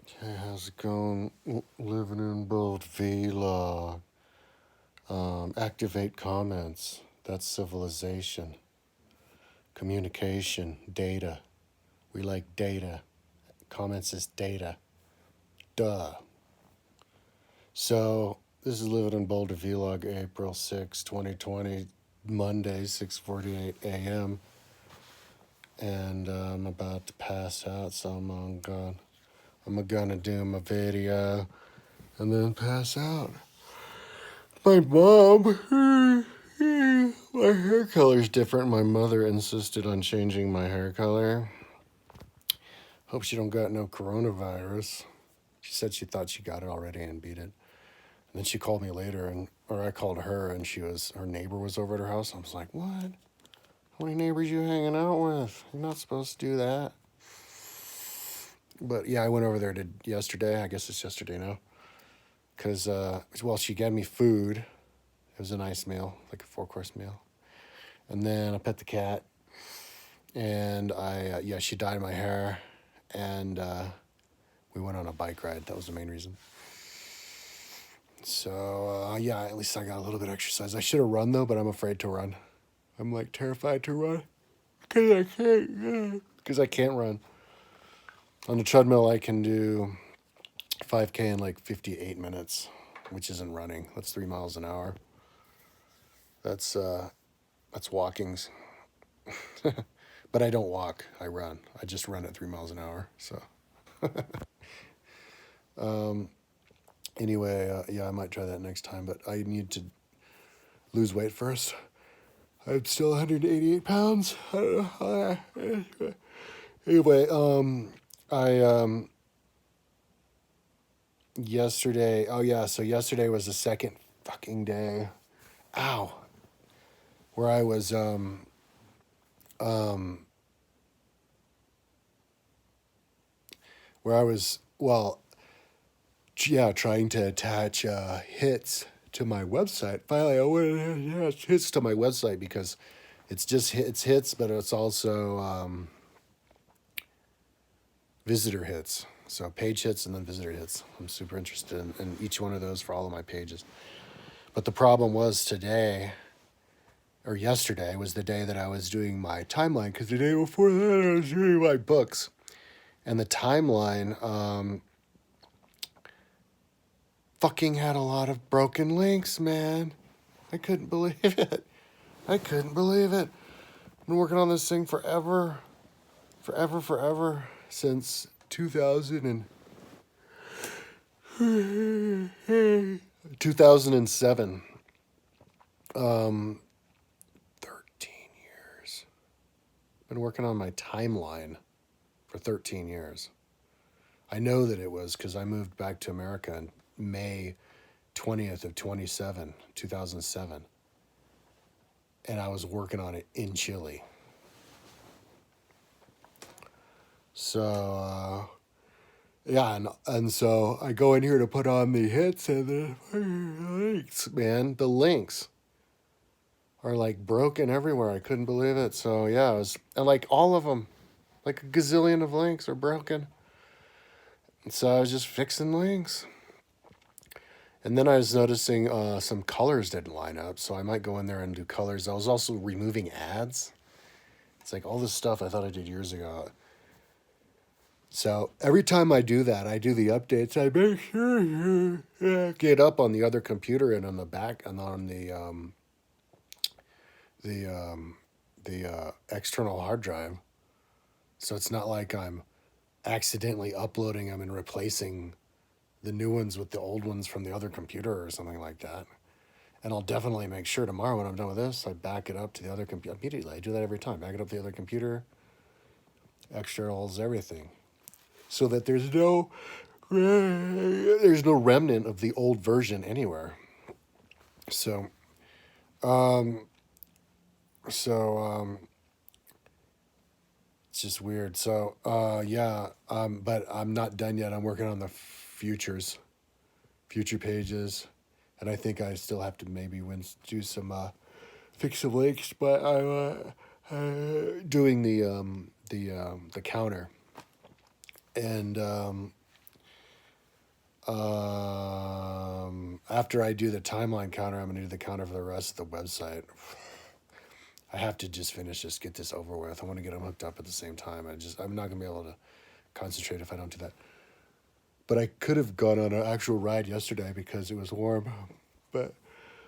Hey, how's it going? Living in bold vlog. Activate comments. That's civilization. Communication. Data. We like data. Comments is data. Duh. So, this is Living in Boulder Vlog, April 6, 2020, Monday, 6:48 a.m. And I'm about to pass out, so I'm gonna do my video and then pass out. My mom, my hair color's different. My mother insisted on changing my hair color. Hope she don't got no coronavirus. She said she thought she got it already and beat it. And then she called me later, or I called her, and her neighbor was over at her house. I was like, what? How many neighbors you hanging out with? You're not supposed to do that. But yeah, I went over there yesterday. I guess it's yesterday now. Because, she gave me food. It was a nice meal, like a 4-course meal. And then I pet the cat. And she dyed my hair. And we went on a bike ride. That was the main reason. So, at least I got a little bit of exercise. I should have run, though, but I'm afraid to run. I'm, like, terrified to run. Because I can't run. On the treadmill, I can do 5K in, like, 58 minutes, which isn't running. That's 3 miles an hour. That's walkings. But I don't walk. I run. I just run at 3 miles an hour, so... Anyway, I might try that next time, but I need to lose weight first. I'm still 188 pounds. I don't know. Anyway, yesterday, so yesterday was the second fucking day, where I was, trying to attach hits to my website. Finally, I wanted to attach hits to my website because it's hits, but it's also visitor hits. So page hits and then visitor hits. I'm super interested in each one of those for all of my pages. But the problem was yesterday was the day that I was doing my timeline, because the day before that I was doing my books. And the timeline fucking had a lot of broken links, man. I couldn't believe it. I've been working on this thing forever. Since 2007. 13 years. Been working on my timeline for 13 years. I know that it was because I moved back to America in May 20th of 2007. And I was working on it in Chile. So, and so I go in here to put on the hits and the links, man. The links are like broken everywhere. I couldn't believe it. So, and like all of them, like a gazillion of links are broken. And so I was just fixing links. And then I was noticing some colors didn't line up, so I might go in there and do colors. I was also removing ads. It's like all this stuff I thought I did years ago. So every time I do that, I do the updates. I make sure you get up on the other computer and on the back and on the external hard drive. So it's not like I'm accidentally uploading them and replacing the new ones with the old ones from the other computer or something like that. And I'll definitely make sure tomorrow when I'm done with this, I back it up to the other computer immediately. I do that every time. Back it up to the other computer, externals, everything. So that there's no remnant of the old version anywhere. So, it's just weird. So, but I'm not done yet. I'm working on the future pages, and I think I still have to maybe do some fix some links. But I'm doing the counter, and After I do the timeline counter, I'm gonna do the counter for the rest of the website. I have to just finish this, get this over with. I want to get them hooked up at the same time. I'm not gonna be able to concentrate if I don't do that. But I could have gone on an actual ride yesterday because it was warm. But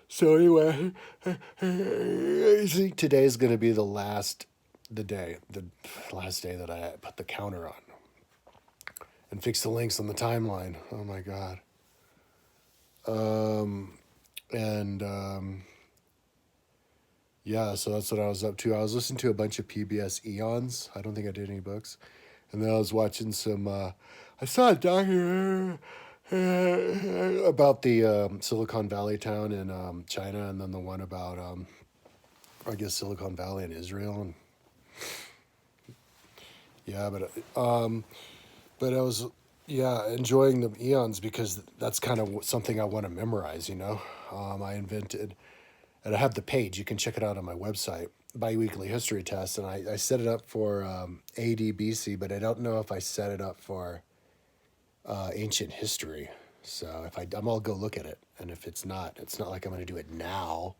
so anyway, I think today is gonna be the last day that I put the counter on and fix the links on the timeline. Oh my god. And yeah, so that's what I was up to. I was listening to a bunch of PBS Eons. I don't think I did any books. And then I was watching some, I saw a documentary about the Silicon Valley town in China, and then the one about, I guess, Silicon Valley in Israel. And yeah, but I was, yeah, enjoying the Eons because that's kind of something I want to memorize, you know? I invented, and I have the page, you can check it out on my website, Biweekly History Test, and I set it up for AD BC, but I don't know if I set it up for ancient history. So if I'll go look at it, and if it's not like I'm going to do it now.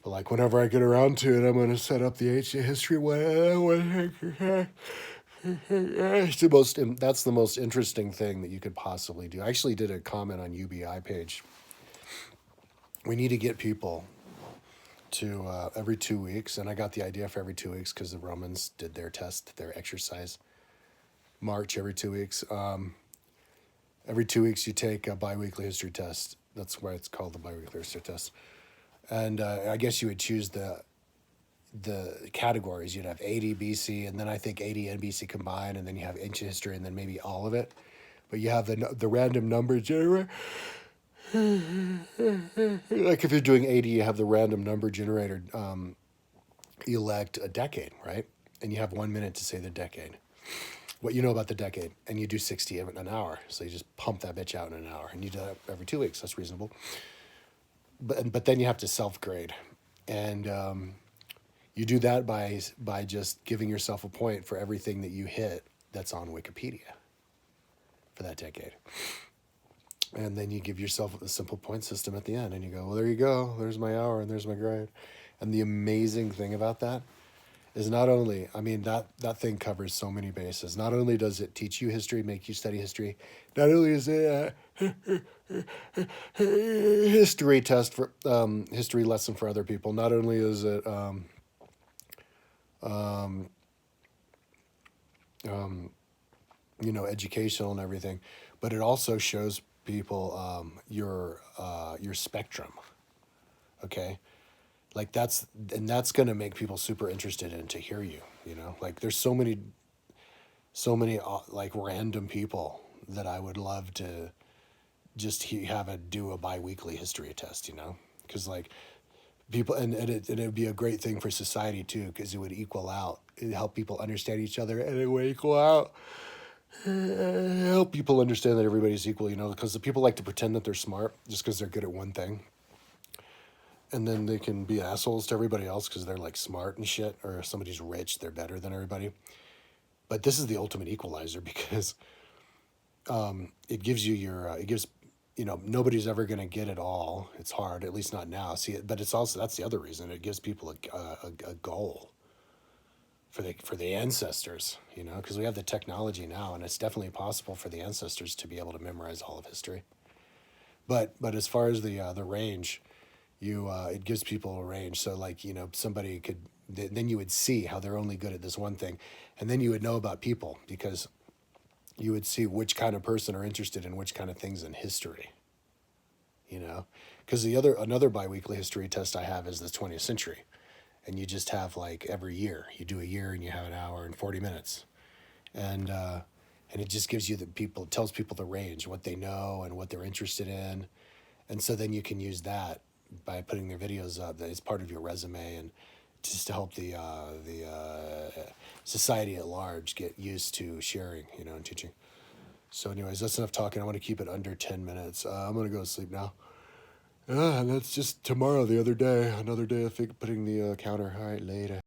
But like whenever I get around to it, I'm going to set up the ancient history one. That's the most interesting thing that you could possibly do. I actually did a comment on UBI page. We need to get people to every 2 weeks, and I got the idea for every 2 weeks because the Romans did their test, their exercise march every 2 weeks. Every 2 weeks you take a biweekly history test. That's why it's called the biweekly history test. And I guess you would choose the categories. You'd have AD, BC, and then I think AD and BC combined, and then you have ancient history, and then maybe all of it. But you have the random number generator. Like if you're doing AD, you have the random number generator elect a decade, right? And you have 1 minute to say the decade. What you know about the decade, and you do 60 in an hour. So you just pump that bitch out in an hour, and you do that every 2 weeks. That's reasonable. But then you have to self-grade, and you do that by just giving yourself a point for everything that you hit that's on Wikipedia for that decade. And then you give yourself a simple point system at the end, and you go, well, there you go. There's my hour, and there's my grade. And the amazing thing about that is not only, I mean, that thing covers so many bases. Not only does it teach you history, make you study history, not only is it a history test for, history lesson for other people, not only is it, educational and everything, but it also shows people your spectrum. Okay, like that's going to make people super interested in to hear you. You know, like there's so many like random people that I would love to just do a biweekly history test. You know, because like people and it would be a great thing for society too, because it would equal out. It'd help people understand each other, and it would equal out. Help people understand that everybody's equal, you know, because the people like to pretend that they're smart just because they're good at one thing. And then they can be assholes to everybody else because they're like smart and shit, or if somebody's rich, they're better than everybody. But this is the ultimate equalizer because it gives nobody's ever going to get it all. It's hard, at least not now. But it's also, that's the other reason. It gives people a goal for the ancestors, you know, because we have the technology now, and it's definitely possible for the ancestors to be able to memorize all of history. But as far as the range, it gives people a range. So like, you know, somebody could then you would see how they're only good at this one thing, and then you would know about people because you would see which kind of person are interested in which kind of things in history. You know, because another biweekly history test I have is the 20th century. And you just have like every year, you do a year and you have an hour and 40 minutes. And it just gives you tells people the range, what they know and what they're interested in. And so then you can use that by putting their videos up as part of your resume, and just to help the society at large get used to sharing, you know, and teaching. So anyways, that's enough talking. I want to keep it under 10 minutes. I'm going to go to sleep now. And that's just tomorrow, another day of putting the counter. All right, later.